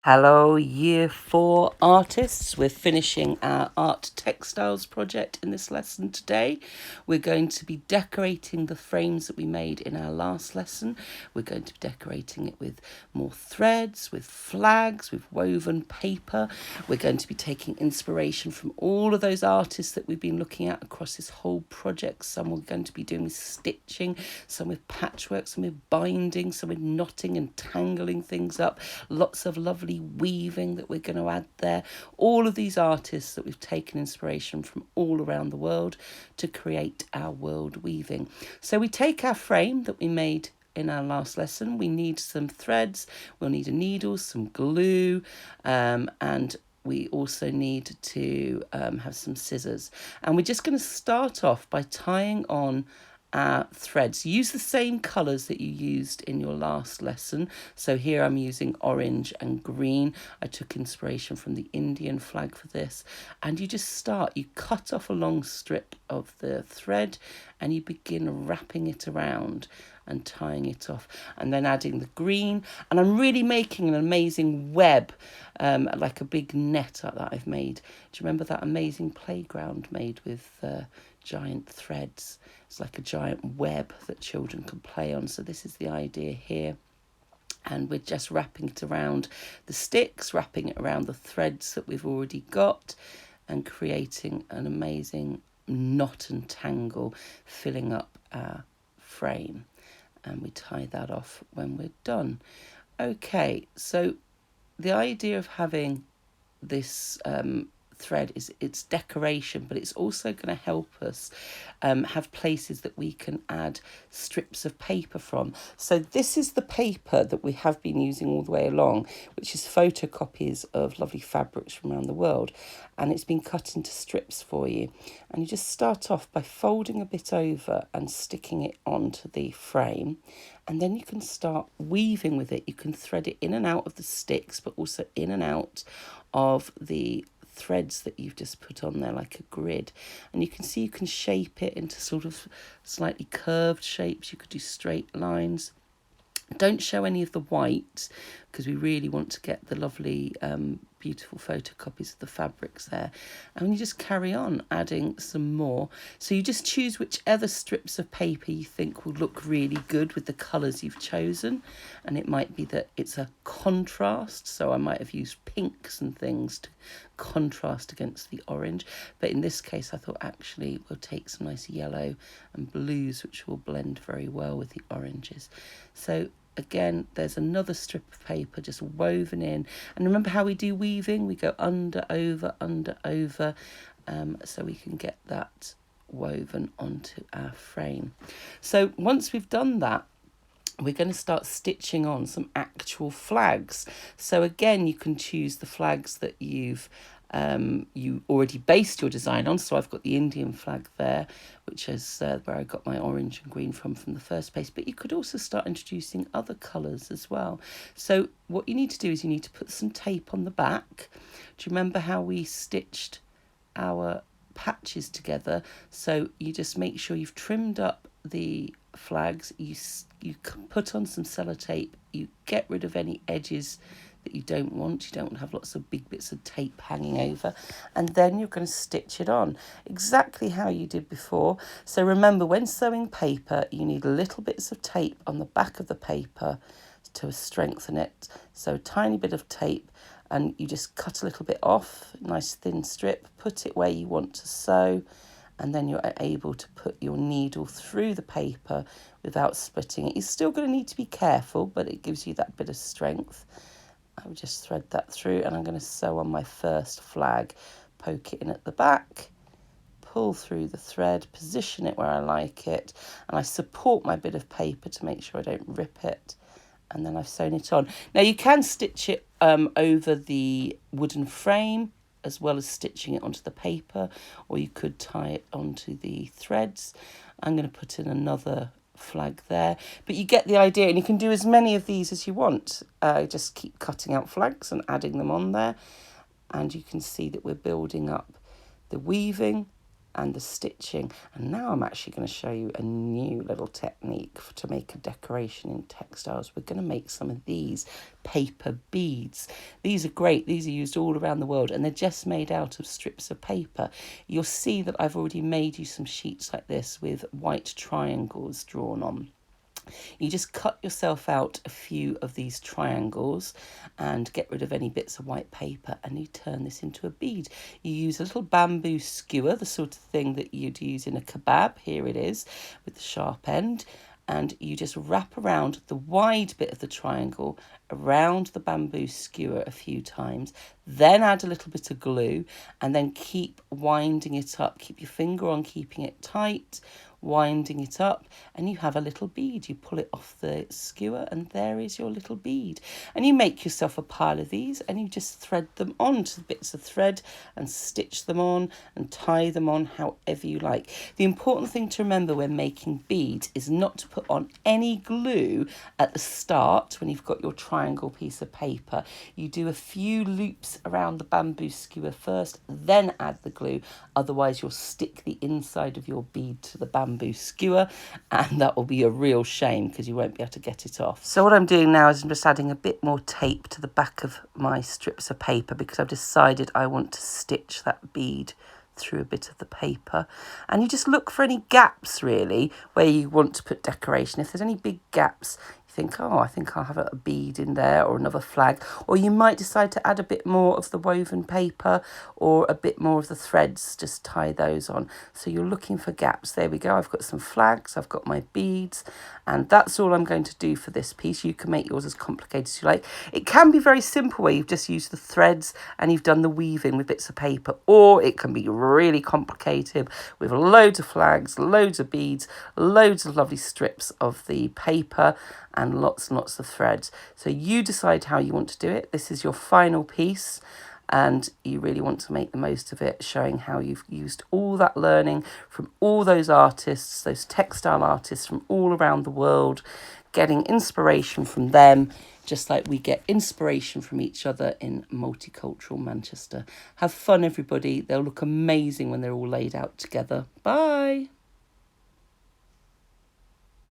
Hello, Year 4 artists. We're finishing our art textiles project in this lesson today. We're going to be decorating the frames that we made in our last lesson. We're going to be decorating it with more threads, with flags, with woven paper. We're going to be taking inspiration from all of those artists that we've been looking at across this whole project. Some we're going to be doing with stitching, some with patchwork, some with binding, some with knotting and tangling things up. Lots of lovely weaving that we're going to add there. All of these artists that we've taken inspiration from all around the world to create our world weaving. So we take our frame that we made in our last lesson. We need some threads, we'll need a needle, some glue, and we also need to have some scissors. And we're just going to start off by tying on threads. Use the same colours that you used in your last lesson. So here I'm using orange and green. I took inspiration from the Indian flag for this. And you just you cut off a long strip of the thread and you begin wrapping it around and tying it off, and then adding the green. And I'm really making an amazing web, like a big net that I've made. Do you remember that amazing playground made with giant threads? It's like a giant web that children can play on. So this is the idea here. And we're just wrapping it around the sticks, wrapping it around the threads that we've already got, and creating an amazing knot and tangle, filling up our frame. And we tie that off when we're done. Okay, so the idea of having this thread is it's decoration, but it's also going to help us have places that we can add strips of paper from. So this is the paper that we have been using all the way along, which is photocopies of lovely fabrics from around the world, and it's been cut into strips for you. And you just start off by folding a bit over and sticking it onto the frame, and then you can start weaving with it. You can thread it in and out of the sticks, but also in and out of the threads that you've just put on there, like a grid. And you can see you can shape it into sort of slightly curved shapes. You could do straight lines. Don't show any of the white because we really want to get the lovely beautiful photocopies of the fabrics there. And you just carry on adding some more. So you just choose whichever strips of paper you think will look really good with the colours you've chosen. And it might be that it's a contrast, so I might have used pinks and things to contrast against the orange. But in this case, I thought actually we'll take some nice yellow and blues, which will blend very well with the oranges. So again, there's another strip of paper just woven in. And remember how we do weaving? We go under, over, so we can get that woven onto our frame. So once we've done that, we're going to start stitching on some actual flags. So again, you can choose the flags that you already based your design on. So I've got the Indian flag there, which is where I got my orange and green from the first place. But you could also start introducing other colours as well. So what you need to do is you need to put some tape on the back. Do you remember how we stitched our patches together? So you just make sure you've trimmed up the flags, you put on some sellotape, you get rid of any edges that you don't want. You don't want to have lots of big bits of tape hanging over, and then you're going to stitch it on exactly how you did before. So remember, when sewing paper, you need little bits of tape on the back of the paper to strengthen it. So a tiny bit of tape, and you just cut a little bit off, nice thin strip, put it where you want to sew, and then you're able to put your needle through the paper without splitting it. You're still going to need to be careful, but it gives you that bit of strength. I will just thread that through, and I'm going to sew on my first flag, poke it in at the back, pull through the thread, position it where I like it, and I support my bit of paper to make sure I don't rip it, and then I've sewn it on. Now you can stitch it over the wooden frame as well as stitching it onto the paper, or you could tie it onto the threads. I'm going to put in another flag there, but you get the idea, and you can do as many of these as you want. Just keep cutting out flags and adding them on there, and you can see that we're building up the weaving and the stitching. And now I'm actually going to show you a new little technique to make a decoration in textiles. We're going to make some of these paper beads. These are great. These are used all around the world, and they're just made out of strips of paper. You'll see that I've already made you some sheets like this with white triangles drawn on. You just cut yourself out a few of these triangles and get rid of any bits of white paper, and you turn this into a bead. You use a little bamboo skewer, the sort of thing that you'd use in a kebab. Here it is with the sharp end. And you just wrap around the wide bit of the triangle around the bamboo skewer a few times, then add a little bit of glue, and then keep winding it up. Keep your finger on keeping it tight, winding it up, and you have a little bead. You pull it off the skewer, and there is your little bead. And you make yourself a pile of these, and you just thread them onto the bits of thread and stitch them on and tie them on however you like. The important thing to remember when making beads is not to put on any glue at the start when you've got your triangle piece of paper. You do a few loops around the bamboo skewer first, then add the glue. Otherwise you'll stick the inside of your bead to the bamboo skewer, and that will be a real shame because you won't be able to get it off. So what I'm doing now is I'm just adding a bit more tape to the back of my strips of paper because I've decided I want to stitch that bead through a bit of the paper. And you just look for any gaps really where you want to put decoration. If there's any big gaps, think, oh, I think I'll have a bead in there or another flag. Or you might decide to add a bit more of the woven paper or a bit more of the threads, just tie those on. So you're looking for gaps. There we go. I've got some flags, I've got my beads, and that's all I'm going to do for this piece. You can make yours as complicated as you like. It can be very simple where you've just used the threads and you've done the weaving with bits of paper, or it can be really complicated with loads of flags, loads of beads, loads of lovely strips of the paper, and lots of threads. So you decide how you want to do it. This is your final piece, and you really want to make the most of it, showing how you've used all that learning from all those artists, those textile artists from all around the world, getting inspiration from them, just like we get inspiration from each other in multicultural Manchester. Have fun, everybody. They'll look amazing when they're all laid out together. Bye.